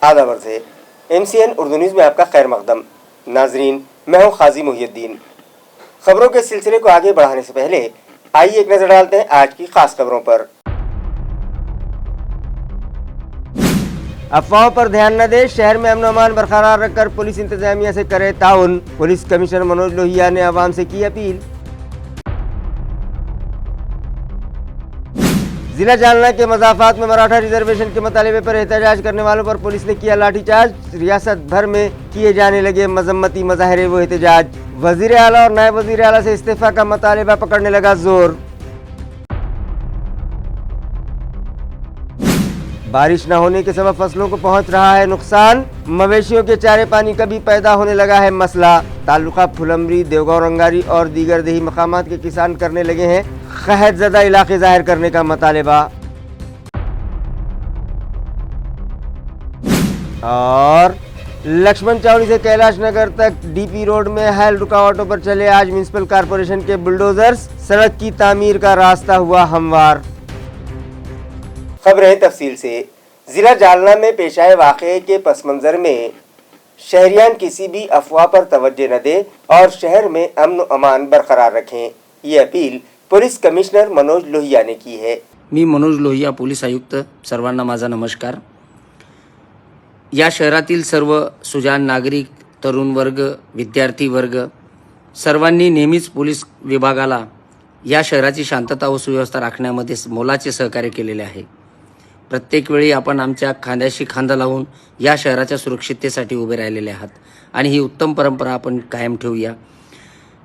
आदाब अर्ज़ है। MCN उर्दू न्यूज़ में आपका खैर मकदम। नाजरीन, मैं हूँ खाजी मुहियुद्दीन। खबरों के सिलसिले को आगे बढ़ाने से पहले आइए एक नजर डालते हैं आज की खास खबरों पर। अफवाहों पर ध्यान न दें, शहर में अमन अमान बरकरार रखकर पुलिस इंतजामिया से करे ताउन। पुलिस कमिश्नर मनोज लोहिया ने आवाम से की अपील। जिला जालना के मज़ाफ़ात में मराठा रिजर्वेशन के मुतालिबे पर एहतजाज करने वालों पर पुलिस ने किया लाठीचार्ज। रियासत भर में किए जाने लगे मजम्मती मुजाहरे व एहतजाज। वज़ीर आला और नायब वज़ीर आला से इस्तीफ़ा का मुतालिबा पकड़ने लगा जोर। बारिश न होने के सबब फसलों को पहुंच रहा है नुकसान। मवेशियों के चारे पानी का भी पैदा होने लगा है मसला। तालुका फुलमरी, देवगांव, रंगारी और दीगर देही मकामात के किसान करने लगे हैं कहत ज़दा इलाके ज़ाहिर करने का मुतालिबा। और लक्ष्मण चावड़ी से कैलाश नगर तक DP रोड में हेल रुकावटों पर चले आज म्युनिसिपल कॉरपोरेशन के बुलडोजर्स। सड़क की तामीर का रास्ता हुआ हमवार। खबरें तफसील से। जिला जालना में पेश आए वाक़े के पस मंज़र में शहरियान किसी भी अफवाह पर तवज्जो न दें और शहर में अमन अमान बरकरार रखें। ये appeal police commissioner Manoj Lohia ने की है। मी मनोज लोहिया, पोलीस आयुक्त। सर्वांना माझा नमस्कार। या शहरातील सर्व सुजाण नागरिक, तरुण वर्ग, विद्यार्थी वर्ग सर्वांनी नेहमीच पोलीस विभागाला या शहराची शांतता व सुव्यवस्था राखण्यामध्ये मोलाचे सहकार्य केलेले आहे। प्रत्येक वेळी आपण आमच्या खांद्याशी खांदा लावून या शहराच्या सुरक्षिततेसाठी उभे राहिलेले आहात आणि ही उत्तम परंपरा आपण कायम ठेवूया।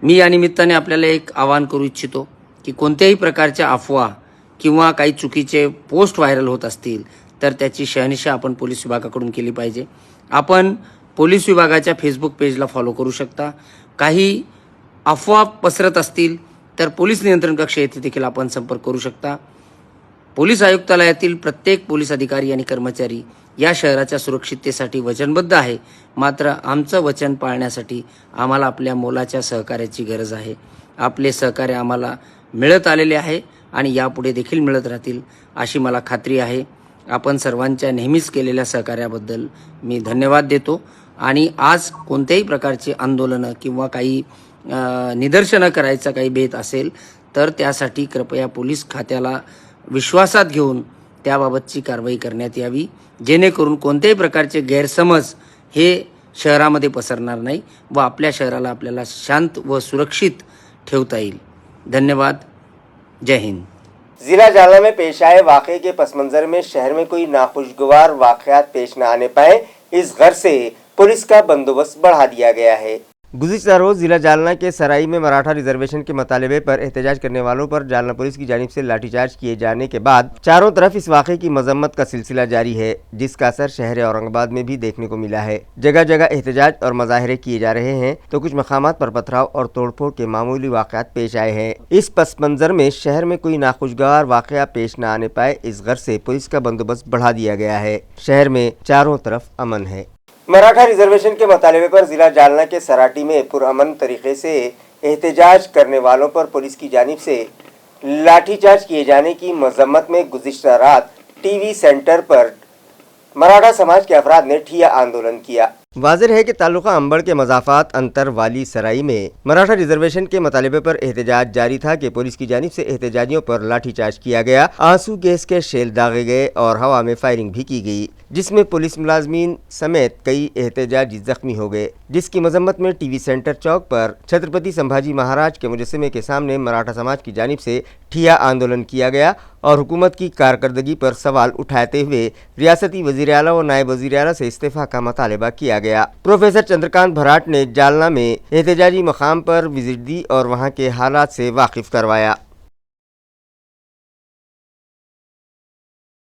मी या निमित्ताने आपल्याला एक आवाहन करू इच्छितो की कोणत्याही प्रकारच्या अफवा किंवा काही चुकीचे पोस्ट व्हायरल होत असतील तर त्याची शहानिशा आपण पोलीस विभागाकडून केली पाहिजे। आपण पोलीस विभागाच्या फेसबुक पेजला फॉलो करू शकता। काही अफवा पसरत असतील तर पोलीस नियंत्रण कक्ष येथे देखील आपण संपर्क करू शकता। पोलीस आयुक्तालयातील प्रत्येक पोलीस अधिकारी आणि कर्मचारी या शहराच्या सुरक्षिततेसाठी वचनबद्ध आहे। मात्र आमचं वचन पाळण्यासाठी आम्हाला आपल्या मोलाच्या सहकार्याची गरज आहे। आपले सहकार्य आम्हाला मिळत आलेले आहे आणि यापुढे देखील मिळत राहतील अशी मला खात्री आहे। आपण सर्वांच्या नेहमीच केलेल्या सहकार्याबद्दल मी धन्यवाद देतो आणि आज कोणत्याही प्रकारचे आंदोलन किंवा काही निदर्शनं करायचा काही बेत असेल तर त्यासाठी कृपया पोलीस खात्याला विश्वासात घेऊन त्याबाबतची कारवाई करण्यात यावी, जेणेकरून कोणत्याही प्रकारचे गैरसमज हे शहरामध्ये पसरणार नाही व आपल्या शहराला आपल्याला शांत व सुरक्षित ठेवता येईल। धन्यवाद। जय हिंद। जिला जालना में पेश आए वाक़े के पस मंज़र में शहर में कोई नाखुशगवार वाक़यात पेश न आने पाए, इस गर्ज से पुलिस का बंदोबस्त बढ़ा दिया गया है। गुज़िश्ता रोज़ जिला जालना के सराई में मराठा रिजर्वेशन के मुतालिबे पर एहतजाज करने वालों पर जालना पुलिस की जानिब से लाठीचार्ज किए जाने के बाद चारों तरफ इस वाक़े की मजम्मत का सिलसिला जारी है, जिसका असर शहर औरंगाबाद में भी देखने को मिला है। जगह जगह एहतजाज और मुजाहरे किए जा रहे हैं तो कुछ मकामात पर पथराव और तोड़फोड़ के मामूली वाक़यात पेश आए हैं। इस पस मंज़र में शहर में कोई नाखुशगवार वाक़या पेश न आने पाए, इस गर्ज से पुलिस का बंदोबस्त बढ़ा दिया गया है। शहर में चारों तरफ अमन है। मराठा रिजर्वेशन के मुतालिबे पर जिला जालना के सराटी में पुरअमन तरीके से एहतजाज करने वालों पर पुलिस की जानिब से लाठीचार्ज किए जाने की मजम्मत में गुज़िश्ता रात TV सेंटर पर मराठा समाज के अफराद ने ठिया आंदोलन किया। वाज़ेह है कि तालुका अंबड़ के मज़ाफ़ात अंतर वाली सराई में मराठा रिजर्वेशन के मुतालिबे पर एहतजाज जारी था कि पुलिस की जानिब से एहतजाजियों पर लाठीचार्ज किया गया, आंसू गैस के शेल दागे गए और हवा में फायरिंग भी की गई, जिसमें पुलिस मुलाजमीन समेत कई एहतजाजी जख्मी हो गए। जिसकी मजम्मत में TV सेंटर चौक पर छत्रपति संभाजी महाराज के मुजस्समे के सामने मराठा समाज की जानिब से ठिया आंदोलन किया गया और हुकूमत की कारकर्दगी पर सवाल उठाते हुए रियासती वज़ीर आला व नायब वज़ीर आला से इस्तीफ़ा का मुतालिबा किया गया। प्रोफेसर चंद्रकांत भराट ने जालना में एहतजाजी मकाम पर विजिट दी और वहां के हालात से वाकिफ करवाया।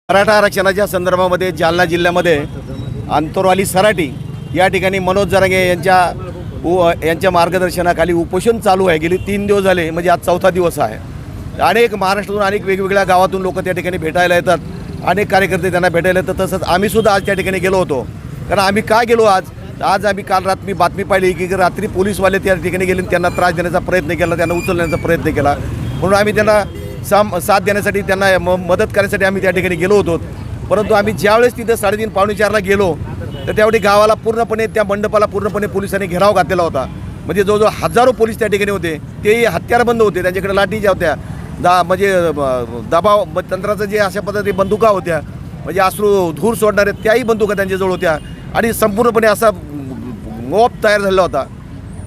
मराठा आरक्षणाच्या संदर्भामध्ये जालना जिल्ह्यामध्ये अंतरवाली सराटी या ठिकाणी मनोज जरांगे यांच्या मार्गदर्शनाखाली उपोषण चालू आहे। गेली 3 दिवस झाले, म्हणजे आज 4था दिवस आहे। अनेक महाराष्ट्रातून अनेक वेगवेगळ्या गावातून लोक त्या ठिकाणी भेटायला येतात, अनेक कार्यकर्ते त्यांना भेटायला येतात। तसंच आम्ही सुद्धा आज त्या ठिकाणी गेलो होतो। कारण आम्ही का गेलो आज आम्ही काल रात्री बातमी पाहिली की रात्री पोलीसवाले त्या ठिकाणी गेले, त्यांना त्रास देण्याचा प्रयत्न केला, त्यांना उचलण्याचा प्रयत्न केला। म्हणून आम्ही त्यांना साथ देण्यासाठी, त्यांना मदत करण्यासाठी आम्ही त्या ठिकाणी गेलो होतो। परंतु आम्ही ज्यावेळेस तिथे 3:30 पावणे 4ला गेलो तर त्यावेळी गावाला पूर्णपणे त्या मंडपाला पूर्णपणे पोलिसांनी घेराव घातलेला होता. म्हणजे जवळजवळ हजारो पोलीस त्या ठिकाणी होते. तेही हत्यारबंद होते, त्यांच्याकडे लाठी ज्या होत्या म्हणजे दबाव तंत्राचं जे अशा पद्धती बंदुका होत्या, म्हणजे अश्रू धूर सोडणारे त्याही बंदुका त्यांच्याजवळ होत्या आणि संपूर्णपणे असा मोब तयार झालेला होता.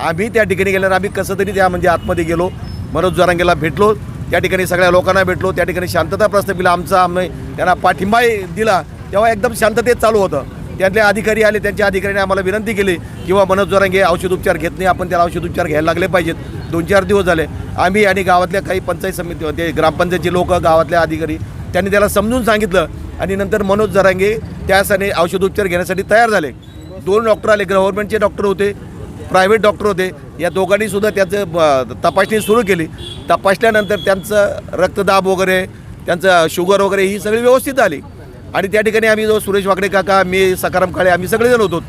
आम्ही त्या ठिकाणी गेल्यावर आम्ही कसं तरी त्या म्हणजे आतमध्ये गेलो, मनोज जरांगेला भेटलो, त्या ठिकाणी सगळ्या लोकांना भेटलो, त्या ठिकाणी शांतता प्रस्थापिला. आम्ही त्यांना पाठिंबाही दिला. तेव्हा एकदम शांततेत चालू होतं. त्यातले अधिकारी आले, त्यांच्या अधिकाऱ्यांनी आम्हाला विनंती केली किंवा मनोज जरांगे औषधोपचार घेत नाही, आपण त्याला औषधोपचार घ्यायला लागले पाहिजेत. 2-4 दिवस झाले आम्ही आणि गावातल्या काही पंचायत समिती होते, ग्रामपंचायतचे लोक, गावातल्या अधिकारी, त्यांनी त्याला समजून सांगितलं आणि नंतर मनोज जरांगे त्यासाठी औषधोपचार घेण्यासाठी तयार झाले. 2 डॉक्टर आले, गव्हर्नमेंटचे डॉक्टर होते, प्रायव्हेट डॉक्टर होते. या दोघांनीसुद्धा त्याचं तपासणी सुरू केली. तपासल्यानंतर त्यांचं रक्तदाब वगैरे, त्यांचं शुगर वगैरे ही सगळी व्यवस्थित आली आणि त्या ठिकाणी आम्ही जो सुरेश वाकडे काका, मी सकाराम काळे, आम्ही सगळेजण होतो.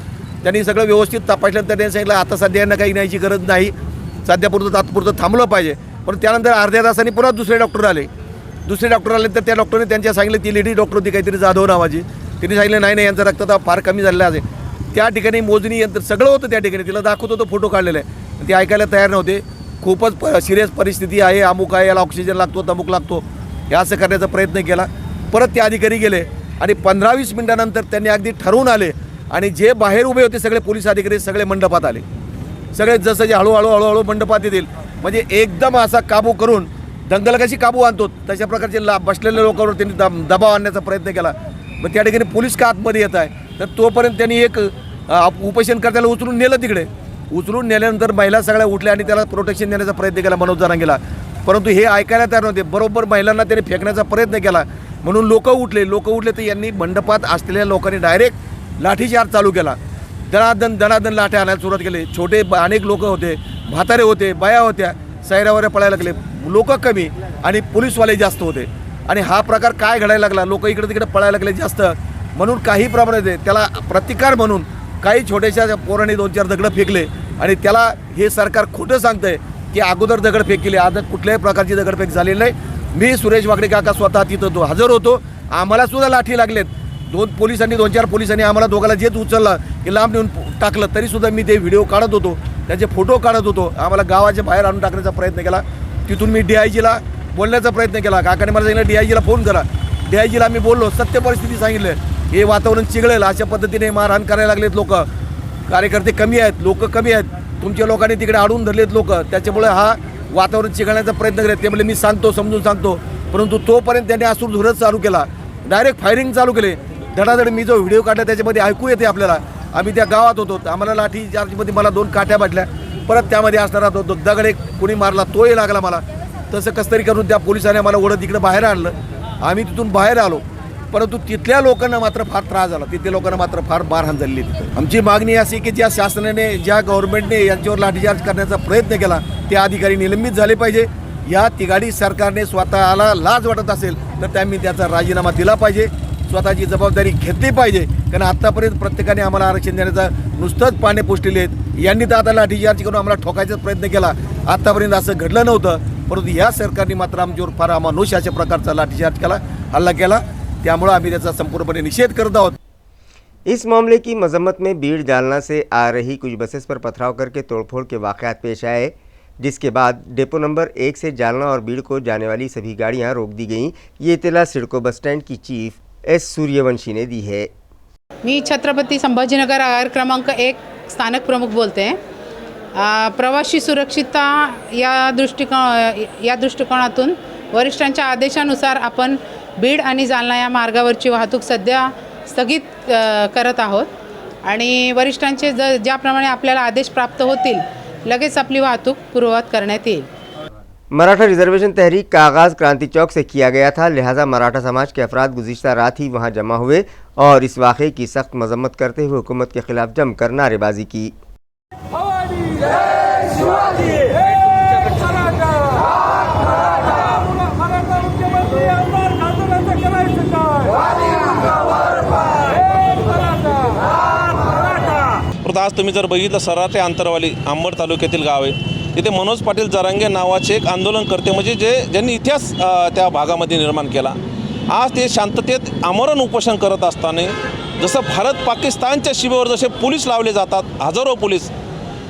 त्यांनी सगळं व्यवस्थित तपासल्यानंतर त्यांनी सांगितलं आता सध्या यांना काही न्यायची गरज नाही, सध्यापुरतं तात्पुरतं थांबलं पाहिजे. पण त्यानंतर अर्ध्या तासांनी पुन्हा दुसरे डॉक्टर आले. तर त्या डॉक्टरने त्यांच्या सांगितलं, ती लेडी डॉक्टर होती काहीतरी जाधव नावाची, तिने सांगितलं नाही यांचा रक्तदाब फार कमी झालेला आहे. त्या ठिकाणी मोजणी यंत्र सगळं होतं त्या ठिकाणी, तिला दाखवत होतो, फोटो काढलेले आहे. ते ऐकायला तयार नव्हते. खूपच सिरियस परिस्थिती आहे, अमुक आहे, याला ऑक्सिजन लागतो, तमुक लागतो, हे असं करण्याचा प्रयत्न केला. परत ते अधिकारी गेले आणि 15-20 मिनिटानंतर त्यांनी अगदी ठरवून आले आणि जे बाहेर उभे होते सगळे पोलीस अधिकारी सगळे मंडपात आले. सगळे जसं जे हळूहळू मंडपात येतील, म्हणजे एकदम असा काबू करून दंगल कशी काबू आणतो तशा प्रकारचे बसलेल्या लोकांवर त्यांनी दबाव आणण्याचा प्रयत्न केला. मग त्या ठिकाणी पोलीस का आतमध्ये येत आहे, तर तोपर्यंत त्यांनी एक उपोषणकर्त्याला उचलून नेलं. तिकडे उचलून नेल्यानंतर महिला सगळ्या उठल्या आणि त्याला प्रोटेक्शन देण्याचा प्रयत्न केला मनोज जरांगेला. परंतु हे ऐकायला तयार नव्हते. बरोबर महिलांना त्यांनी फेकण्याचा प्रयत्न केला म्हणून लोक उठले तर यांनी मंडपात असलेल्या लोकांनी डायरेक्ट लाठीचार्ज चालू केला. दणादण लाठ्या आणायला सुरुवात केली. छोटे अनेक लोक होते, म्हातारे होते, बाया होत्या, सैरावर पळायला लागले. लोक कमी आणि पोलीसवाले जास्त होते आणि हा प्रकार काय घडायला लागला, लोक इकडे तिकडे पळायला लागले जास्त. म्हणून काही प्रमाणात त्याला प्रतिकार म्हणून काही छोट्याशा पोरांनी 2-4 दगडं फेकले आणि त्याला हे सरकार खोटं सांगतंय की अगोदर दगडफेक केली. आज कुठल्याही प्रकारची दगडफेक झालेली नाही. मी सुरेश वाकडे काका स्वतः तिथं हजर होतो. आम्हाला सुद्धा लाठी लागलेत. 2-4 पोलिसांनी आम्हाला दोघाला जेच उचलला की लांब नेऊन टाकलं, तरीसुद्धा मी ते व्हिडिओ काढत होतो, त्याचे फोटो काढत होतो. आम्हाला गावाच्या बाहेर आणून टाकण्याचा प्रयत्न केला. तिथून मी DIGला बोलण्याचा प्रयत्न केला. काकाने मला सांगितलं DIGला फोन करा. DIGला मी बोललो, सत्य परिस्थिती सांगितलं, हे वातावरण चिघळेल अशा पद्धतीने मारहाण करायला लागलेत लोक. कार्यकर्ते कमी आहेत, लोक कमी आहेत, तुमच्या लोकांनी तिकडे अडवून धरलेत लोक, त्याच्यामुळे हा वातावरण चिघळण्याचा प्रयत्न करत. ते म्हणजे मी सांगतो, समजून सांगतो, परंतु तोपर्यंत त्यांनी असूर धुरच चालू केला. डायरेक्ट फायरिंग चालू केले धडाधड. मी जो व्हिडिओ काढला त्याच्यामध्ये ऐकू येते आपल्याला. आम्ही त्या गावात होतो, आम्हाला लाठी चार्जमध्ये मला 2 काठ्या भेटल्या. परत त्यामध्ये असणारा तो दगड एक कोणी मारला, तोही लागला मला. तसं कसं तरी करून त्या पोलिसांनी आम्हाला ओढत इकडे बाहेर आणलं. आम्ही तिथून बाहेर आलो, परंतु तिथल्या लोकांना मात्र फार त्रास झाला. तिथल्या लोकांना मात्र फार मारहाण झालेली. आमची मागणी अशी की ज्या शासनाने, ज्या गव्हर्नमेंटने यांच्यावर लाठीचार्ज करण्याचा प्रयत्न केला ते अधिकारी निलंबित झाले पाहिजे. या तिघाडी सरकारने स्वतःला लाज वाटत असेल तर त्यांनी त्याचा राजीनामा दिला पाहिजे, स्वतःची जबाबदारी घेतली पाहिजे. कारण आत्तापर्यंत प्रत्येकाने आम्हाला आरक्षण देण्याचा नुसतंच पाने पोचलेले आहेत. यांनी तर आता लाठीचार्ज करून आम्हाला ठोकायचा प्रयत्न केला. आत्तापर्यंत असं घडलं नव्हतं, परंतु या सरकारने मात्र आमच्यावर फार अमानुष अशा प्रकारचा लाठीचार्ज केला, हल्ला केला. त्यामुळे आम्ही त्याचा संपूर्णपणे निषेध करत आहोत. इस मामले की मजम्मत में बीड़ जालना से आ रही कुछ बसेस पर पथराव करके तोड़फोड़ के वाक़यात पेश आए, जिसके बाद डिपो नंबर 1 से जालना और बीड़ को जाने वाली सभी गाड़ियां रोक दी गईं। ये इत्तला सिडको बस स्टैंड की चीफ S सूर्यवंशी ने दी है। मी छत्रपती संभाजीनगर आगार क्रमांक 1 स्थानक प्रमुख बोलते हैं। प्रवासी सुरक्षितता या दृष्टिकोनातून वरिष्ठांच्या आदेशानुसार आपण बीड आणि जालना या मार्गावरची वाहतूक सध्या स्थगित करत आहोत आणि वरिष्ठांचे ज्याप्रमाणे आपल्याला आदेश प्राप्त होतील लगेच आपली वाहतूक पूर्ववत करण्यात येईल। मराठा रिजर्वेशन तहरीक का आगाज़ क्रांति चौक से किया गया था, लिहाजा मराठा समाज के अफराद गुज़िश्ता रात ही वहां जमा हुए और इस वाक़े की सख्त मजम्मत करते हुए हुकूमत के खिलाफ जमकर नारेबाजी की। आज तुम्ही जर बघितलं सरा ते अंतरवाली अंबड तालुक्यातील गाव आहे, तिथे मनोज पाटील जरांगे नावाचे एक आंदोलनकर्ते म्हणजे ज्यांनी इतिहास त्या भागामध्ये निर्माण केला, आज ते शांततेत आमरण उपोषण करत असताना जसं भारत पाकिस्तानच्या सीमेवर जसे पोलीस लावले जातात, हजारो पोलीस,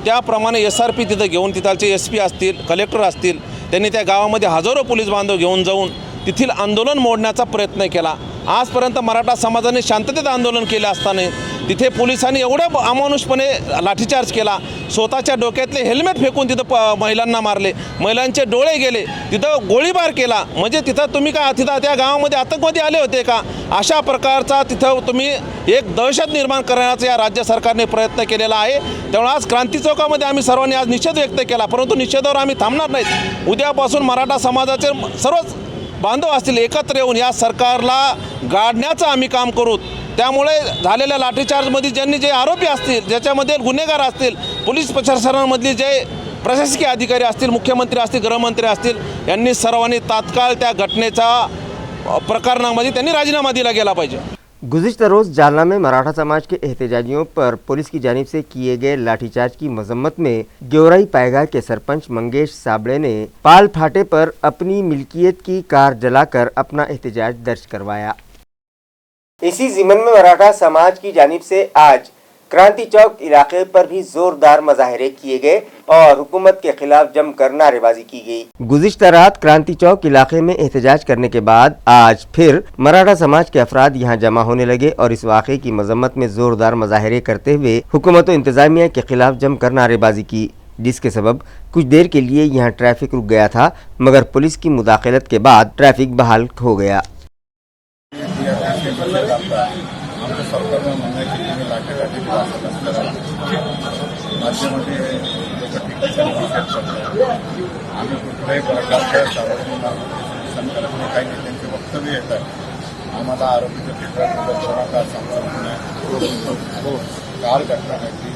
त्याप्रमाणे SRP तिथं घेऊन तिथलचे SP असतील, कलेक्टर असतील, त्यांनी त्या गावामध्ये हजारो पोलीस बांधव घेऊन जाऊन तेथील आंदोलन मोडण्याचा प्रयत्न केला. आजपर्यंत मराठा समाजाने शांततेत आंदोलन केले असताना तिथे पोलिसांनी एवढं अमानुषपणे लाठीचार्ज केला, स्वतःच्या डोक्यातले हेल्मेट फेकून तिथं महिलांना मारले, महिलांचे डोळे गेले, तिथं गोळीबार केला. म्हणजे तिथं तुम्ही काय तिथं त्या गावामध्ये आतंकवादी आले होते का? अशा प्रकारचा तिथं तुम्ही एक दहशत निर्माण करण्याचा या राज्य सरकारने प्रयत्न केलेला आहे. त्यामुळे आज क्रांती चौकामध्ये आम्ही सर्वांनी आज निषेध व्यक्त केला, परंतु निषेधावर आम्ही थांबणार नाहीत. उद्यापासून मराठा समाजाचे सर्वच बांधव असतील एकत्र येऊन या सरकारला गाडण्याचं आम्ही काम करू. त्यामुळे झालेल्या लाठीचार्जमध्ये जे आरोपी असतील, ज्याच्यामध्ये गुन्हेगार असतील, पोलीस प्रशासनामधले जे प्रशासकीय अधिकारी असतील, मुख्यमंत्री असतील, गृहमंत्री असतील, यांनी सर्वांनी तात्काळ त्या घटनेचा प्रकरणामध्ये त्यांनी राजीनामा दिला गेला पाहिजे. गुज़िश्ता रोज़ जालना में मराठा समाज के एहतजाजियों पर पुलिस की जानिब से किए गए लाठीचार्ज की मजम्मत में गेवराई पायगा के सरपंच मंगेश साबड़े ने पाल फाटे पर अपनी मिल्कियत की कार जलाकर अपना एहतजाज दर्ज करवाया। इसी ज़िमन में मराठा समाज की जानिब से आज क्रांति चौक इलाके पर भी जोरदार मुजाहरे किए गए और हुकूमत के खिलाफ जमकर नारेबाजी की गई। गुज़िश्ता रात क्रांति चौक इलाके में एहतजाज करने के बाद आज फिर मराठा समाज के अफराद यहां जमा होने लगे और इस वाक़े की मजम्मत में जोरदार मुजाहरे करते हुए हुकूमत और इंतजामिया के खिलाफ जमकर नारेबाजी की, जिसके सबब कुछ देर के लिए यहां ट्रैफिक रुक गया था, मगर पुलिस की मुदाखलत के बाद ट्रैफिक बहाल हो गया। आमच्या सरकारनं म्हणण्याची तुम्ही लाठीकाठी वाचत असताना राज्यामध्ये लोक ठिकठिकाणी निषेध करतात. आम्ही कुठल्याही प्रकारच्या सार्वजनिक संकलन काही नेत्यांचे वक्तव्य येतात. आम्हाला आरोपीच्या चित्रात मदत करा का सांगतो काल घटना घडली.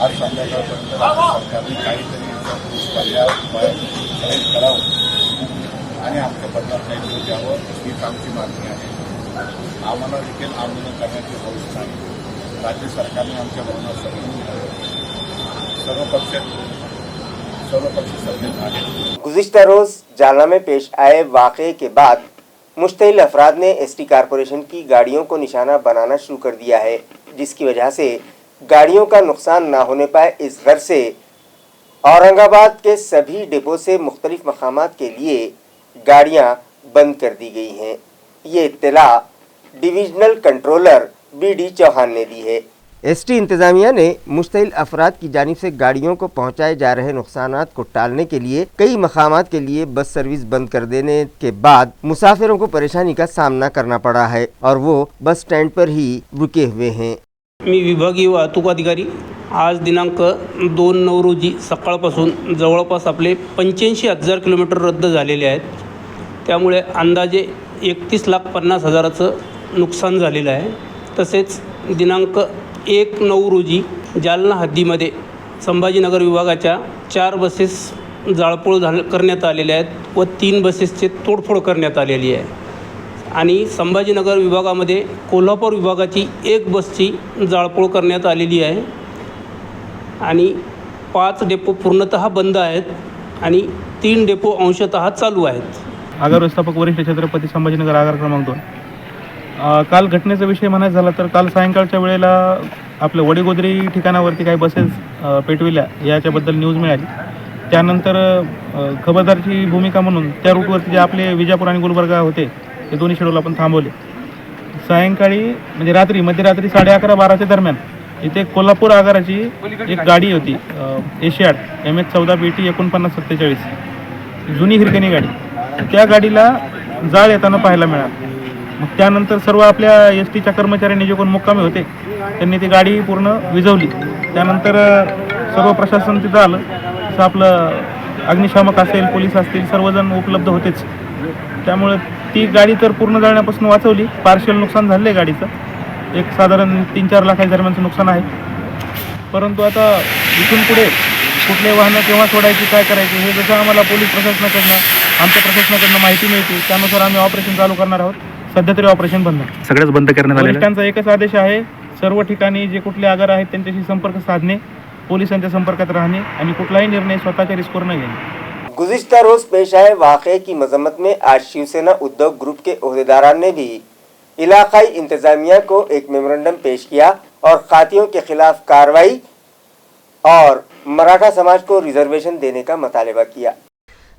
आज संध्याकाळपर्यंत राज्य सरकारने काहीतरी पर्याय करावं आणि आमच्या पदनात काही द्यावं, हीच आमची मागणी आहे. आम्हाला देखील आंदोलन करण्याची हौस नाही. राज्य सरकारने आमच्या भावना समजून घ्याव्या. सर्व पक्ष सभ्य आहेत. गुज़िश्ता रोज़ जालना में पेश आए वाक़े के बाद मुश्तइल अफराद ने ST कारपोरेशन की गाड़ियों को निशाना बनाना शुरू कर दिया है, जिसकी वजह से गाड़ियों का नुकसान ना होने पाए इस गर्ज से औरंगाबाद के सभी डिपो से मुख्तलिफ मकामात के लिए गाड़ियाँ बंद कर दी गई हैं। ये इत्तला डिविजनल कंट्रोलर BD चौहान ने दी है। ST इंतजामिया ने मुश्तइल अफराद की जानिब से गाड़ियों को पहुंचाए जा रहे नुकसानात को टालने के लिए कई मकामात के लिए बस सर्विस बंद कर देने के बाद मुसाफिरों को परेशानी का सामना करना पड़ा है और वो बस स्टैंड पर ही रुके हुए हैं। मी विभागीय वाहतूक अधिकारी आज दिनांक 2/9 रोजी सकाळपासून जवळपास आपले 85,000 किलोमीटर रद्द झालेले आहेत. त्यामुळे अंदाजे 31,50,000चं नुकसान झालेलं आहे. तसेच दिनांक 1/9 रोजी जालना हद्दीमध्ये संभाजीनगर विभागाच्या 4 बसेस जाळपोळ करण्यात आलेल्या आहेत व 3 बसेसचे तोडफोड करण्यात आलेली आहे. आणि संभाजीनगर विभागामध्ये कोल्हापूर विभागाची 1 बसची जाळपोळ करण्यात आलेली आहे आणि 5 डेपो पूर्णतः बंद आहेत आणि 3 डेपो अंशतः चालू आहेत. आगार व्यवस्थापक वरिष्ठ छत्रपती संभाजीनगर आगार क्रमांक 2. काल घटनेचा विषय म्हणायचा झाला तर काल सायंकाळच्या वेळेला आपल्या वडीगोद्री ठिकाणावरती काही बसेस पेटविल्या याच्याबद्दल न्यूज मिळाली. त्यानंतर खबरदारची भूमिका म्हणून त्या रूटवरती जे आपले विजापूर आणि गुलबर्गा होते ते दोन्ही शेड्यूल आपण थांबवले. सायंकाळी म्हणजे रात्री मध्यरात्री 11:30-12च्या दरम्यान इथे कोल्हापूर आगाराची एक गाडी होती एशियाड MH14 BT 4947 जुनी हिरकणी गाडी. त्या गाडीला जाळ येताना पाहायला मिळालं. मग त्यानंतर सर्व आपल्या STच्या कर्मचाऱ्यांनी जे कोण मुक्कामी होते त्यांनी ती गाडी पूर्ण विझवली. त्यानंतर सर्व प्रशासन तिथं आलं. तसं आपलं अग्निशामक असेल, पोलीस असतील, सर्वजण उपलब्ध होतेच. त्यामुळे ती गाडी तर पूर्ण जळण्यापासून वाचवली. पार्शियल नुकसान झालं आहे गाडीचं, एक साधारण 3-4 लाखाच्या दरम्यानचं नुकसान आहे. परंतु आता इथून पुढे कुठले वाहनं केव्हा सोडायची, काय करायचे हे जसं आम्हाला पोलीस प्रशासनाकडनं आमच्या प्रशासनाकडनं माहिती मिळते त्यानुसार आम्ही ऑपरेशन चालू करणार आहोत. सध्या तरी ऑपरेशन बंद आहे. सगळंच बंद करण्यात आलं. वरिष्ठांचा एकच आदेश आहे, सर्व ठिकाणी जे कुठले आगार आहेत त्यांच्याशी संपर्क साधणे, पोलिसांच्या संपर्कात राहणे आणि कुठलाही निर्णय स्वतःच्या रिस्कवर न घेणे. गुज़िश्ता रोज़ पेश आए वाक़े की मजम्मत में आज शिवसेना उद्धव ग्रुप के ओहदेदारान ने भी इलाकाई इंतजामिया को एक मेमोरेंडम पेश किया और खातियों के खिलाफ कार्रवाई और मराठा समाज को रिजर्वेशन देने का मुतालबा किया।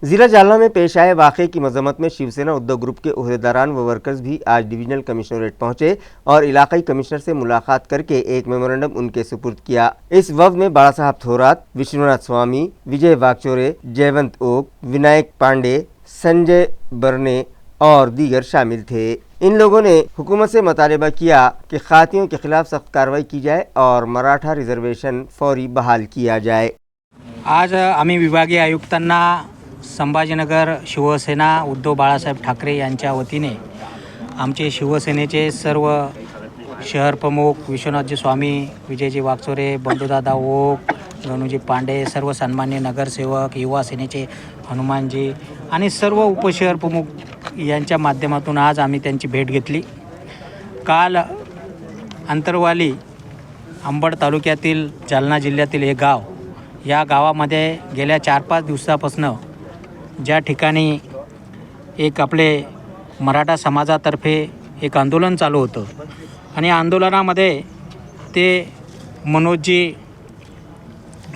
जिला जालना में पेश आए वाक़े की मजम्मत में शिवसेना उद्धव ग्रुप के ओहदेदारान व वर्कर्स भी आज डिवीजनल कमिश्नरेट पहुंचे और इलाकाई कमिश्नर से मुलाकात करके एक मेमोरेंडम उनके सुपुर्द किया। इस वक्त में बाला साहब थोरात, विश्वनाथ स्वामी, विजय वागचोरे, जयवंत ओक, विनायक पांडे, संजय बरने और दीगर शामिल थे। इन लोगों ने हुकूमत से मुतालबा किया कि खातियों के खिलाफ सख्त कार्रवाई की जाए और मराठा रिजर्वेशन फौरी बहाल किया जाए। आज आम्ही विभागीय आयुक्तांना संभाजीनगर शिवसेना उद्धव बाळासाहेब ठाकरे यांच्या वतीने आमचे शिवसेनेचे सर्व शहर प्रमुख विश्वनाथजी स्वामी, विजयजी वागचोरे, बंधुदादा ओक, गणूजी पांडे, सर्व सन्मान्य नगरसेवक, युवा सेनेचे हनुमानजी आणि सर्व उपशहर प्रमुख यांच्या माध्यमातून आज आम्ही त्यांची भेट घेतली। काल अंतरवाली अंबड तालुक्यातील जालना जिल्ह्यातील एक गाव, या गावामध्ये गेल्या 4-5 दिवसापासून ज्या ठिकाणी एक आपले मराठा समाजातर्फे एक आंदोलन चालू होतं आणि आंदोलनामध्ये ते मनोजजी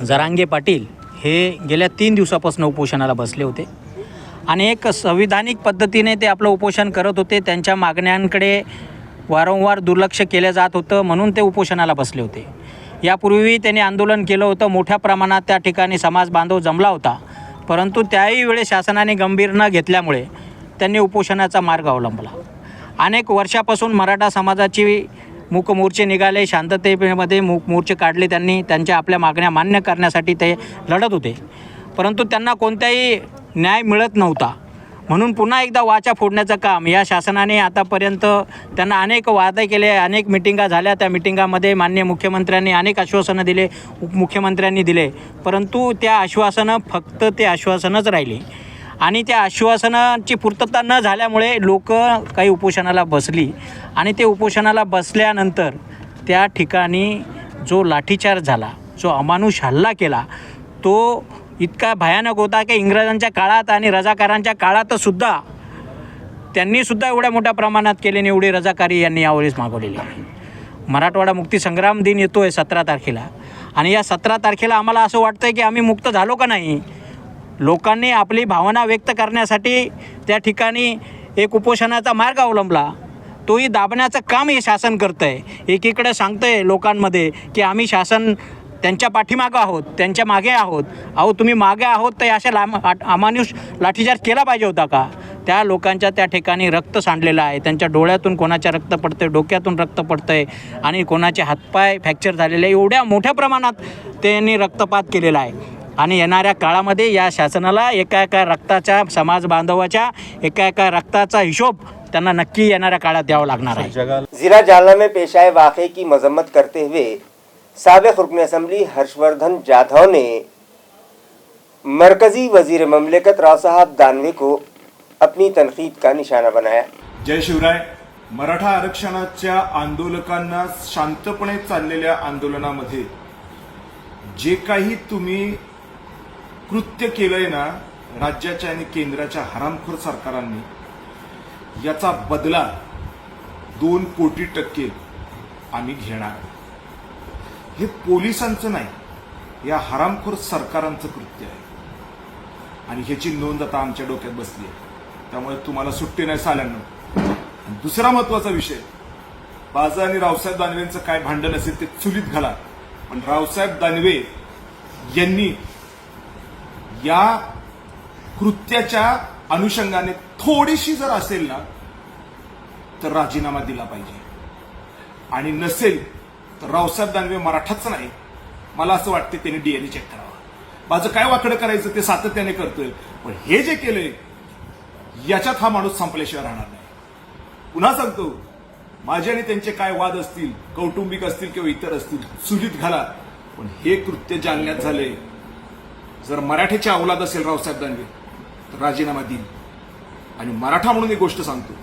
जरांगे पाटील हे गेल्या 3 दिवसापासून उपोषणाला बसले होते आणि एक संविधानिक पद्धतीने ते आपलं उपोषण करत होते। त्यांच्या मागण्यांकडे वारंवार दुर्लक्ष केलं जात होतं म्हणून ते उपोषणाला बसले होते। यापूर्वी त्यांनी आंदोलन केलं होतं, मोठ्या प्रमाणात त्या ठिकाणी समाज बांधव जमला होता, परंतु त्याही वेळी शासनाने गंभीर न घेतल्यामुळे त्यांनी उपोषणाचा मार्ग अवलंबला। अनेक वर्षापासून मराठा समाजाची मूक मोर्चे निघाले, शांततेमध्ये मूक मोर्चे काढले, त्यांनी त्यांच्या आपल्या मागण्या मान्य करण्यासाठी ते लढत होते, परंतु त्यांना कोणताही न्याय मिळत नव्हता। म्हणून पुन्हा एकदा वाचा फोडण्याचं काम या शासनाने आतापर्यंत त्यांना अनेक वादे केले, अनेक मिटिंगा झाल्या। त्या मिटिंगामध्ये माननीय मुख्यमंत्र्यांनी अनेक आश्वासनं दिले, उपमुख्यमंत्र्यांनी दिले, परंतु त्या आश्वासनं फक्त ते आश्वासनच राहिली आणि त्या आश्वासनाची पूर्तता न झाल्यामुळे लोक काही उपोषणाला बसली आणि ते उपोषणाला बसल्यानंतर त्या ठिकाणी जो लाठीचार्ज झाला, जो अमानुष हल्ला केला, तो इतका भयानक होता की इंग्रजांच्या काळात आणि रजाकारांच्या काळातसुद्धा त्यांनीसुद्धा एवढ्या मोठ्या प्रमाणात केले आणि एवढी रजाकारी यांनी यावेळेस मागवलेली आहे। मराठवाडा मुक्ती संग्राम दिन येतो आहे 17 तारखेला आणि या 17 तारखेला आम्हाला असं वाटतं आहे की आम्ही मुक्त झालो का नाही। लोकांनी आपली भावना व्यक्त करण्यासाठी त्या ठिकाणी एक उपोषणाचा मार्ग अवलंबला, तोही दाबण्याचं काम हे शासन करतं आहे। एकीकडे सांगतं आहे लोकांमध्ये की आम्ही शासन त्यांच्या पाठीमागं आहोत, त्यांच्या मागे आहोत। अहो तुम्ही मागे आहोत तर अशा अमानुष लाठीचार्ज केला पाहिजे होता का? त्या लोकांच्या त्या ठिकाणी रक्त सांडलेलं आहे, त्यांच्या डोळ्यातून कोणाच्या रक्त पडतं आहे, डोक्यातून रक्त पडतं आहे आणि कोणाचे हातपाय फ्रॅक्चर झालेले आहे। एवढ्या मोठ्या प्रमाणात त्यांनी रक्तपात केलेला आहे आणि येणाऱ्या काळामध्ये या शासनाला एका रक्ताच्या, समाज बांधवाच्या एका रक्ताचा हिशोब त्यांना नक्की येणाऱ्या काळात द्यावा लागणार आहे। जिला जालना में पेश आए वाक़े की मजम्मत करते हुए साबिक़ रुकन असम्बली हर्षवर्धन जाधव ने मरकजी वजीर ममलिकत राव साहब दानवे को अपनी तनकीद का निशाना बनाया। जय शिवराय। मराठा आरक्षणाच्या आंदोलकांना शांतपणे चाललेल्या आंदोलनामध्ये जे काही तुम्ही कृत्य केलंय ना राज्याच्या आणि केंद्राच्या हरामखोर सरकारांनी, याचा बदला 2 कोटी टक्के आम्ही घेणार। हे पोलिसांचं नाही, या हरामखोर सरकारांचं कृत्य आहे आणि ह्याची नोंद आता आमच्या डोक्यात बसली आहे। त्यामुळे तुम्हाला सुट्टी नाही साल्यांनो। दुसरा महत्वाचा विषय, बाजा आणि रावसाहेब दानवेंचं काय भांडण असेल ते चुलीत घाला, पण रावसाहेब दानवे यांनी या कृत्याच्या अनुषंगाने थोडीशी जर असेल ना तर राजीनामा दिला पाहिजे आणि नसेल तर रावसाहेब दानवे मराठाच नाही, मला असं वाटतं त्यांनी डीएनए चेक करावा। माझं काय वाकडं करायचं ते सातत्याने करतोय, पण हे जे केलंय याच्यात हा माणूस संपल्याशिवाय राहणार नाही। पुन्हा सांगतो, माझे आणि त्यांचे काय वाद असतील, कौटुंबिक असतील किंवा इतर असतील, चुलीत घाला, पण हे कृत्य जालन्यात झाले। जर मराठ्याची औलाद असेल रावसाहेब दानवे तर राजीनामा देईल। आणि मराठा म्हणून एक गोष्ट सांगतो,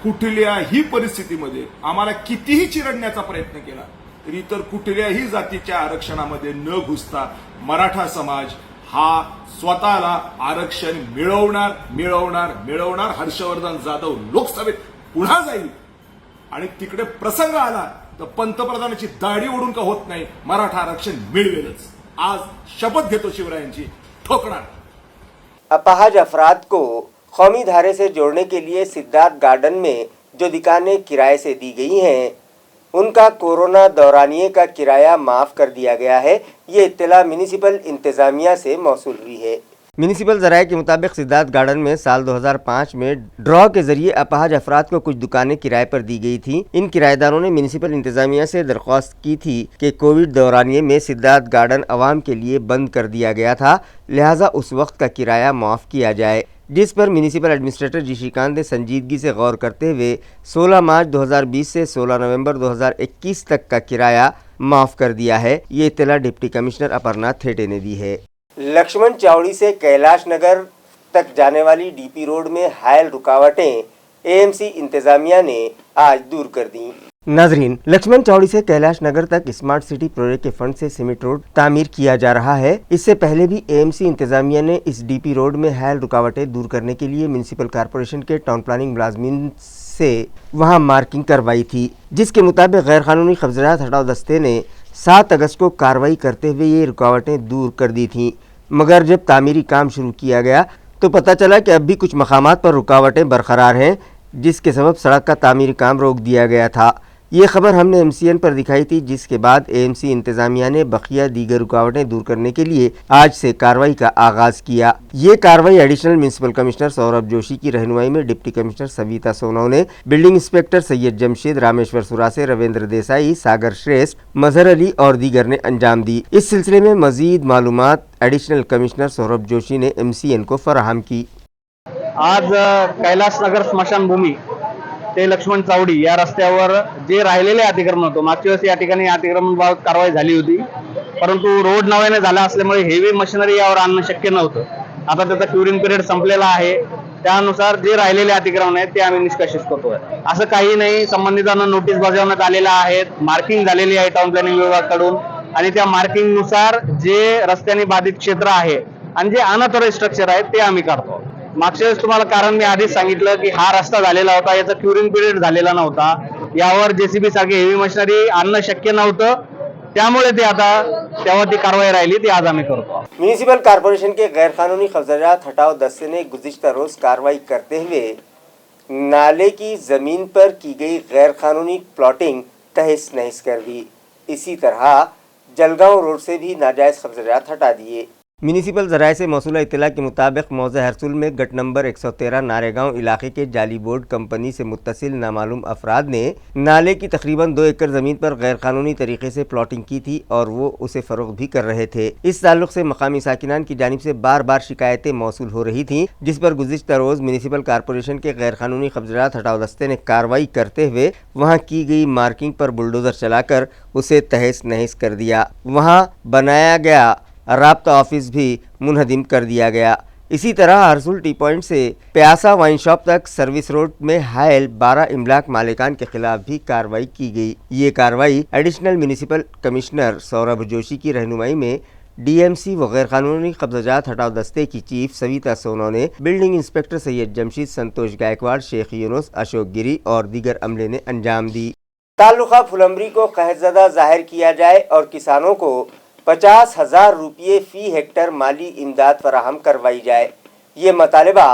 कुठल्याही परिस्थितीमध्ये आम्हाला कितीही चिरडण्याचा प्रयत्न केला तरी इतर कुठल्याही जातीच्या आरक्षणामध्ये न घुसता मराठा समाज हा स्वतःला आरक्षण मिळवणार। हर्षवर्धन जाधव लोकसभेत पुन्हा जाईल आणि तिकडे प्रसंग आला तर पंतप्रधानाची दाढी ओढून का होत नाही, मराठा आरक्षण मिळवेलच. आज शपथ घेतो शिवरायांची, ठोकणार. अपाहज अफराद को कौमी धारे से जोड़ने के लिए सिद्धार्थ गार्डन में जो दुकानें किराए से दी गई हैं उनका कोरोना दौरानिए का किराया माफ़ कर दिया गया है। ये इत्तला म्यूनिसिपल इंतज़ामिया से मौसूल हुई है। म्यूनिसिपल ज़राए के मुताबिक सिद्धार्थ गार्डन में साल 2005 में ड्रॉ के जरिए अपाहज अफराद को कुछ दुकानें किराए पर दी गई थी। इन किराएदारों ने म्यूनिसिपल इंतज़ामिया से दरख्वास्त की थी कि कोविड दौरानिए में सिद्धार्थ गार्डन आवाम के लिए बंद कर दिया गया था, लिहाजा उस वक्त का किराया माफ़ किया जाए, जिस पर म्यूनिसिपल एडमिनिस्ट्रेटर जी श्रीकांत ने संजीदगी से गौर करते हुए 16 मार्च 2020 से 16 नवंबर 2021 तक का किराया माफ़ कर दिया है। ये इत्तला डिप्टी कमिश्नर अपर्नाथ थेटे ने दी है। लक्ष्मण चावड़ी से कैलाश नगर तक जाने वाली डीपी रोड में हायल रुकावटें एएमसी इंतज़ामिया ने आज दूर कर दी। नाजरीन, लक्ष्मण चावड़ी से कैलाश नगर तक स्मार्ट सिटी प्रोजेक्ट के फंड से सीमेंट रोड तामीर किया जा रहा है। इससे पहले भी एएमसी इंतज़ामिया ने इस डीपी रोड में हायल रुकावटें दूर करने के लिए म्यूनिसिपल कॉरपोरेशन के टाउन प्लानिंग मुलाजमीन से वहां मार्किंग करवाई थी, जिसके मुताबिक गैर कानूनी कब्ज़ात हटाओ दस्ते ने 7 अगस्त को कार्रवाई करते हुए ये रुकावटें दूर कर दी थीं। मगर जब तामीरी काम शुरू किया गया तो पता चला कि अब भी कुछ मकामात पर रुकावटें बरकरार हैं, जिसके सबब सड़क का तामीरी काम रोक दिया गया था। ये खबर हमने MCN पर दिखाई थी, जिसके बाद AMC इंतज़ामिया ने बकिया दीगर रुकावटें दूर करने के लिए आज से कार्रवाई का आगाज़ किया। ये कार्रवाई additional municipal commissioner Saurabh Joshi की रहनुमाई में डिप्टी कमिश्नर सविता सोनव ने बिल्डिंग इंस्पेक्टर सैयद जमशेद, रामेश्वर सुरासे, रविंद्र देसाई, सागर श्रेष्ठ, मजहर अली और दीगर ने अंजाम दी। इस सिलसिले में मजीद मालूमात एडिशनल कमिश्नर सौरभ जोशी ने MCN को फराहम की। आज कैलास नगर स्मशानभूमी ते लक्ष्मण चावडी या रस्त्यावर जे राहिलेले अतिक्रमण होतं, मागच्या वेळेस या ठिकाणी अतिक्रमणाबाबत कारवाई झाली होती, परंतु रोड नव्याने झाला असल्यामुळे हेवी मशिनरी यावर आणणं शक्य नव्हतं. आता त्याचा क्युरिंग पिरियड संपलेला आहे, त्यानुसार जे राहिलेले अतिक्रमण आहेत ते आम्ही निष्कासित करतोय. असं काही नाही, संबंधितांना नोटीस बजावण्यात आलेल्या आहेत, मार्किंग झालेली आहे टाउन प्लॅनिंग विभागाकडून आणि त्या मार्किंग नुसार जे रस्त्याने बाधित क्षेत्र आहे आणि जे अनऑथराइज्ड स्ट्रक्चर आहेत ते आम्ही काढतो. मागच्या वेळेस तुम्हाला कारण मी आधीच सांगितलं की हा रस्ता झालेला होता, याचा क्युरिंग पिरियड झालेला नव्हता, यावर JCB सारखी हेवी मशिनरी आणणं शक्य नव्हतं, त्यामुळे ते आता तेव्हा ती कारवाई राहिली ती आज आम्ही करतो. म्यूनिसिपल कॉरपोरेशन के गैर कानूनी कब्जात हटाओ दस्ते ने गुज़िश्ता रोज कार्रवाई करते हुए नाले की ज़मीन पर की गई गैर कानूनी प्लॉटिंग तहस नहस कर दी। इसी तरह जलगांव रोड से भी नाजायज़ कब्जात हटा दिए। म्यूनिसिपल ज़राए से मौसूला इत्तला के मुताबिक मौज़ा हरसुल में गट नंबर 113 नारेगांव इलाके के जाली बोर्ड कंपनी से मुत्तसिल नामालूम अफराद ने नाले की तकरीबन 2 एकड़ ज़मीन पर गैर कानूनी तरीके से प्लॉटिंग की थी और वो उसे फ़रोग़ भी कर रहे थे। इस ताल्लुक़ से मकामी साकिनान की जानिब से बार बार शिकायतें मौसूल हो रही थीं, जिस पर गुज़िश्ता रोज़ म्यूनिसिपल कॉरपोरेशन के गैर कानूनी कब्ज़ात हटाओ दस्ते ने कार्रवाई करते हुए वहाँ की गई मार्किंग पर बुलडोज़र चलाकर उसे तहस नहस कर दिया। वहाँ बनाया गया राब्ता ऑफिस भी मुनहदिम कर दिया गया। इसी तरह हरसुल टी पॉइंट से प्यासा वाइन शॉप तक सर्विस रोड में हायल 12 इमलाक मालिकान के खिलाफ भी कार्रवाई की गई। ये कार्रवाई additional municipal commissioner Saurabh Joshi की रहनुमाई में DMC व गैर कानूनी कब्जात हटाओ दस्ते की चीफ सविता सोनव ने बिल्डिंग इंस्पेक्टर सैयद जमशेद, संतोष गायकवाड़, शेख यूनुस, अशोक गिरी और दीगर अमले ने अंजाम दी। तालुका फुलंबरी को कहज़दा जाहिर किया जाए और किसानों को 50,000 रुपये फ़ी हेक्टर माली इमदाद फराहम करवाई जाए। ये मतालबा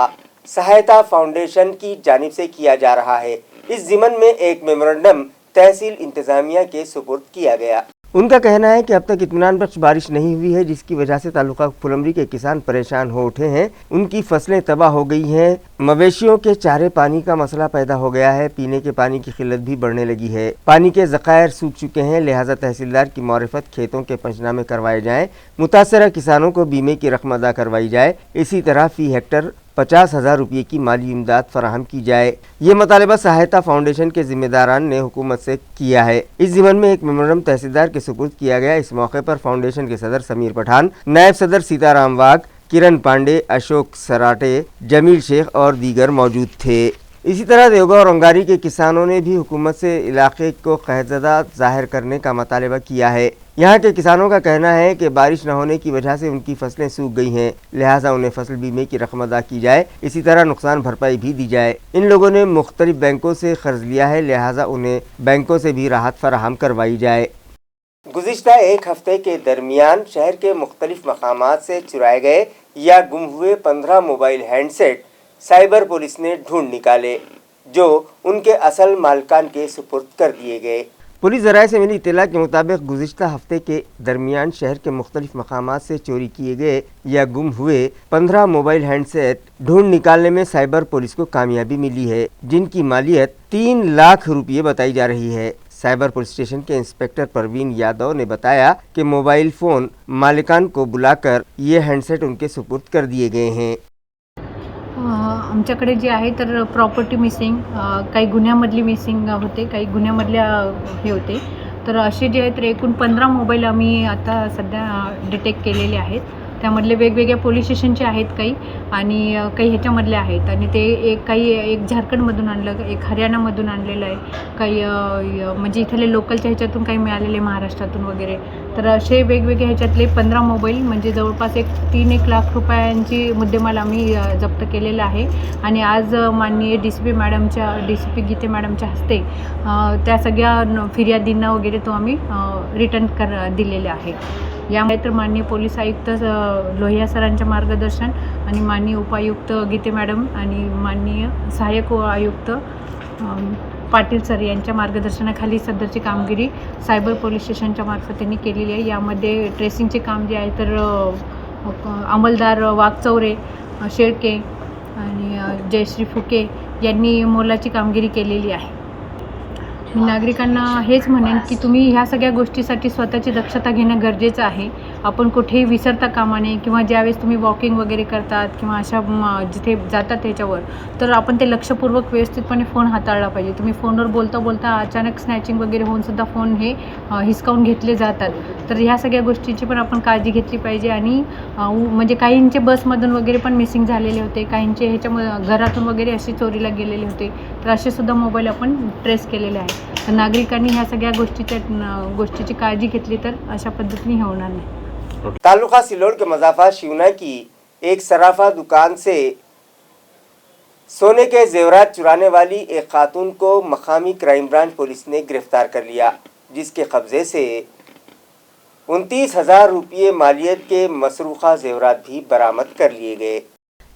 सहायता फाउंडेशन की जानिब से किया जा रहा है। इस ज़िमन में एक मेमोरेंडम तहसील इंतज़ामिया के सुपुर्द किया गया। उनका कहना है कि अब तक इत्मीनान बख्श बारिश नहीं हुई है, जिसकी वजह से तालुका फुलंबरी के किसान परेशान हो उठे हैं। उनकी फसलें तबाह हो गई हैं, मवेशियों के चारे पानी का मसला पैदा हो गया है, पीने के पानी की किल्लत भी बढ़ने लगी है, पानी के ज़खायर सूख चुके हैं, लिहाजा तहसीलदार की मारिफत खेतों के पंचनामे करवाए जाएँ, मुतासरा किसानों को बीमे की रकम अदा करवाई जाए। इसी तरह फ़ी हेक्टर 50,000 रुपये की माली इमदाद फराहम की जाए। ये मतालबा सहायता फाउंडेशन के जिम्मेदारान ने हुकूमत से किया है। इस ज़िमन में एक मेमोरेंडम तहसीलदार के सुपुर्द किया गया। इस मौके पर फाउंडेशन के सदर समीर पठान, नायब सदर सीताराम वाघ, किरण पांडे, अशोक सराटे, जमील शेख और दीगर मौजूद थे। इसी तरह देवगांव और रंगारी के किसानों ने भी हुकूमत से इलाके को कहज़दा जाहिर करने का मतालबा किया है। यहाँ के किसानों का कहना है कि बारिश न होने की वजह से उनकी फसलें सूख गई हैं, लिहाजा उन्हें फसल बीमे की रकम अदा की जाए, इसी तरह नुकसान भरपाई भी दी जाए। इन लोगों ने मुख्तलिफ बैंकों से कर्ज लिया है, लिहाजा उन्हें बैंकों से भी राहत फराहम करवाई जाए। गुज़िश्ता एक हफ्ते के दरमियान शहर के मुख्तलिफ मकामात से चुराए गए या गुम हुए 15 मोबाइल हैंडसेट साइबर पुलिस ने ढूंढ निकाले, जो उनके असल मालिकान के सुपुर्द कर दिए गए। पुलिस ज़राए से मिली इत्तला के मुताबिक गुज़िश्ता हफ्ते के दरमियान शहर के मुख्तलिफ मकामात से चोरी किए गए या गुम हुए 15 मोबाइल हैंडसेट ढूंढ निकालने में साइबर पुलिस को कामयाबी मिली है, जिनकी मालियत 3 लाख रुपये बताई जा रही है। साइबर पुलिस स्टेशन के इंस्पेक्टर परवीन यादव ने बताया कि मोबाइल फ़ोन मालिकान को बुलाकर ये हैंडसेट उनके सुपुर्द कर दिए गए हैं। आमच्याकडे जे आहे तर प्रॉपर्टी मिसिंग, काही गुन्ह्यामधली मिसिंग होते, काही गुन्ह्यामधल्या हे होते, तर असे जे आहेत तर एकूण 15 मोबाईल आम्ही आता सध्या डिटेक्ट केलेले आहेत। त्यामधले वेगवेगळ्या पोलीस स्टेशनचे आहेत काही, आणि काही ह्याच्यामधले आहेत, आणि ते एक झारखंडमधून आणलं, एक हरियाणामधून आणलेलं आहे, काही म्हणजे इथले लोकलच्या ह्याच्यातून काही मिळालेले, महाराष्ट्रातून वगैरे। तर असे वेगवेगळे ह्याच्यातले 15 मोबाईल म्हणजे जवळपास 3-1 लाख रुपयांची मुद्देमाल आम्ही जप्त केलेला आहे। आणि आज माननीय DCP गीते मॅडमच्या हस्ते त्या सगळ्या फिर्यादींना वगैरे तो आम्ही रिटर्न दिलेले आहे। यामुळे तर माननीय पोलीस आयुक्त लोहिया सरांच्या मार्गदर्शन आणि माननीय उपायुक्त गीते मॅडम आणि माननीय सहाय्यक आयुक्त पाटील सर यांच्या मार्गदर्शनाखाली सदरची कामगिरी सायबर पोलीस स्टेशनच्या मार्फत त्यांनी केलेली आहे। यामध्ये ट्रेसिंगचे काम जे आहे तर अंमलदार वाघचौरे, शेळके आणि जयश्री फुके यांनी मोलाची कामगिरी केलेली आहे। मी नागरिकांना हेच म्हणेन की तुम्ही ह्या सगळ्या गोष्टीसाठी स्वतःची दक्षता घेणं गरजेचं आहे। आपण कुठेही विसरता कामा नये, किंवा ज्यावेळेस तुम्ही वॉकिंग वगैरे करतात किंवा अशा जिथे जातात त्याच्यावर, तर आपण ते लक्षपूर्वक व्यवस्थितपणे फोन हाताळला पाहिजे। तुम्ही फोनवर बोलता बोलता अचानक स्नॅचिंग वगैरे होऊन सुद्धा फोन हे हिसकावून घेतले जातात, तर ह्या सगळ्या गोष्टीची पण आपण काळजी घेतली पाहिजे। आणि म्हणजे काहींचे बसमधून वगैरे पण मिसिंग झालेले होते, काहींचे ह्याच्या घरातून वगैरे असे चोरीला गेलेले होते, तर असे सुद्धा मोबाईल आपण ट्रेस केलेले आहे। तर नागरिकांनी ह्या सगळ्या गोष्टीची काळजी घेतली तर अशा पद्धतीने हे होणार नाही। तालुका सिल्लोड के मजाफा शिवना की एक सराफा दुकान से सोने के जेवरात चुराने वाली एक खातून को मकामी क्राइम ब्रांच पुलिस ने गिरफ्तार कर लिया, जिसके कब्जे से 29,000 रुपये मालियत के मसरूखा जेवरात भी बरामद कर लिए गए।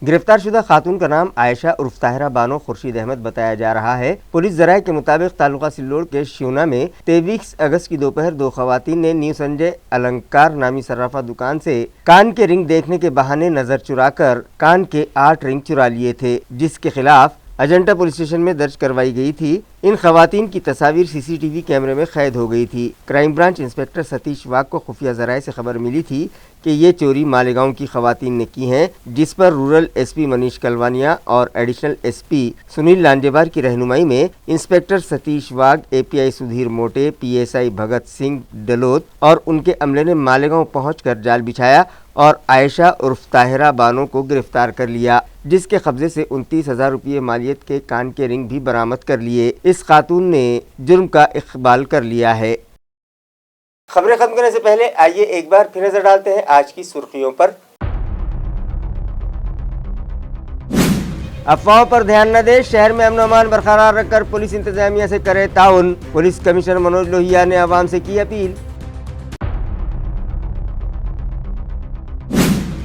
गिरफ्तारशुदा खातून का नाम आयशा उर्फ ताहिरा बानो खुर्शीद अहमद बताया जा रहा है। पुलिस ज़राए के मुताबिक तालुका सिल्लोड के शिवना में 23 अगस्त की दोपहर 2 खवातीन ने न्यू संजय अलंकार नामी सर्राफा दुकान से कान के रिंग देखने के बहाने नजर चुराकर कान के 8 रिंग चुरा लिए थे, जिसके खिलाफ अजंटा पुलिस स्टेशन में दर्ज करवाई गई थी। इन खवातीन की तस्वीर CCTV कैमरे में कैद हो गई थी। क्राइम ब्रांच इंस्पेक्टर सतीश वाघ को खुफिया ज़राए से खबर मिली थी कि ये चोरी मालेगांव की खवातीन ने की हैं, जिस पर रूरल SP मनीष कलवानिया और एडिशनल SP सुनील लांजेवार की रहनुमाई में इंस्पेक्टर सतीश वाघ, API सुधीर मोटे, PSI भगत सिंह डलोद और उनके अमले ने मालेगांव पहुंचकर जाल बिछाया और आयशा उर्फ ताहिरा बानो को गिरफ्तार कर लिया, जिसके कब्जे से 29,000 रुपये मालियत के कान के रिंग भी बरामद कर लिए। इस खातून ने जुर्म का इकबाल कर लिया है। खबरें खत्म करने से पहले आइए एक बार फिर नजर डालते हैं आज की सुर्खियों पर। अफवाहों पर ध्यान न दें, शहर में अमन अमान बरकरार रखकर पुलिस इंतजामिया से करे ताउन, पुलिस कमिश्नर मनोज लोहिया ने आवाम से की अपील।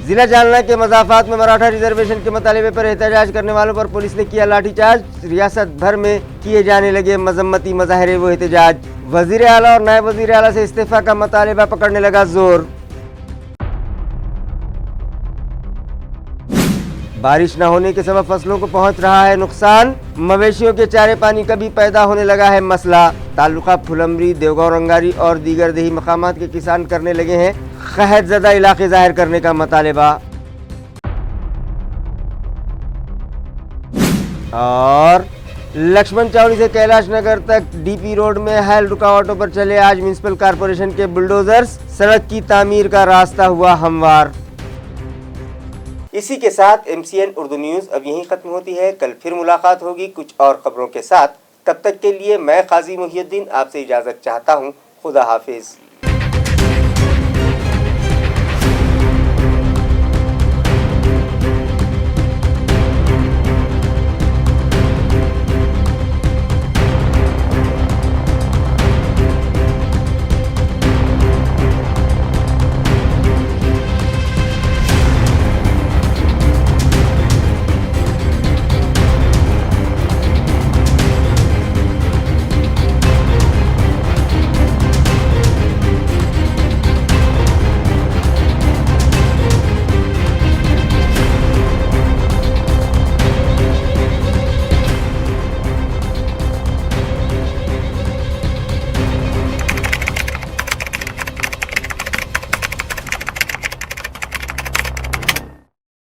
जिला जालना के मजाफात में मराठा रिजर्वेशन के मुतालिबे पर एहतजाज करने वालों पर पुलिस ने किया लाठीचार्ज, रियासत भर में किए जाने लगे मजम्मती मजाहरे व एहतजाज। वजीर आला और नायब वजीर आला से इस्तीफा का मुतालिबा पकड़ने लगा जोर। बारिश न होने के सबब फसलों को पहुंच रहा है नुकसान, मवेशियों के चारे पानी का भी पैदा होने लगा है मसला। तालुका फुलमरी, देवगांव रंगारी और दीगर देही मकामात के किसान करने लगे हैं कहत ज़दा इलाके जाहिर करने का मुतालिबा। और लक्ष्मण चौड़ी से कैलाश नगर तक DP रोड में हैल रुकावटों पर चले आज म्युनिसिपल कॉरपोरेशन के बुलडोजर्स, सड़क की तामीर का रास्ता हुआ हमवार। इसी के साथ MCN उर्दू न्यूज़ अब यहीं ख़त्म होती है। कल फिर मुलाकात होगी कुछ और खबरों के साथ। तब तक के लिए मैं काजी मुहियुद्दीन आपसे इजाज़त चाहता हूँ। खुदा हाफिज़।